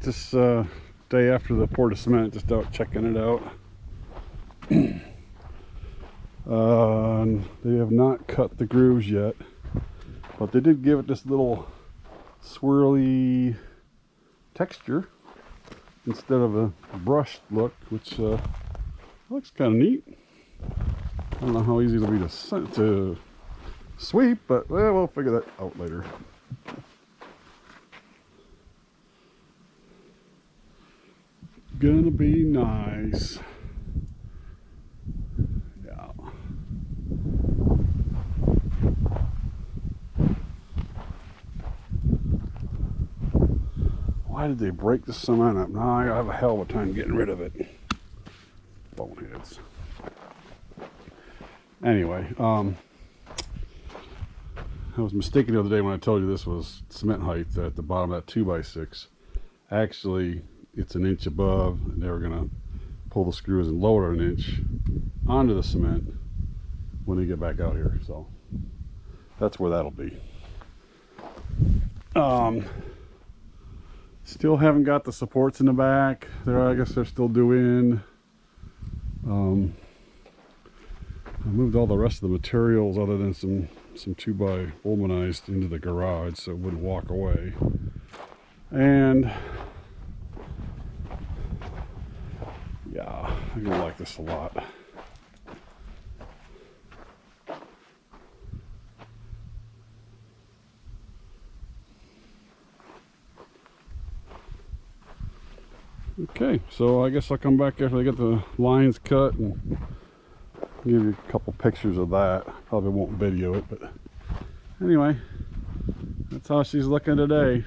Just day after the pour of cement, just out checking it out. They have not cut the grooves yet, but they did give it this little swirly texture instead of a brushed look, which looks kind of neat. I don't know how easy it'll be to sweep, but well, we'll figure that out later. Gonna be nice. Yeah. Why did they break the cement up? Now I have a hell of a time getting rid of it. Boneheads. Anyway, I was mistaken the other day when I told you this was cement height at the bottom of that 2x6. Actually, it's an inch above, and they were gonna pull the screws and lower it an inch onto the cement when they get back out here. So that's where that'll be. Still haven't got the supports in the back. I guess they're still doing. I moved all the rest of the materials other than some 2x womanized into the garage so it wouldn't walk away. And yeah, I'm gonna like this a lot. Okay, so I guess I'll come back after I get the lines cut and give you a couple pictures of that. Probably won't video it, but anyway, that's how she's looking today.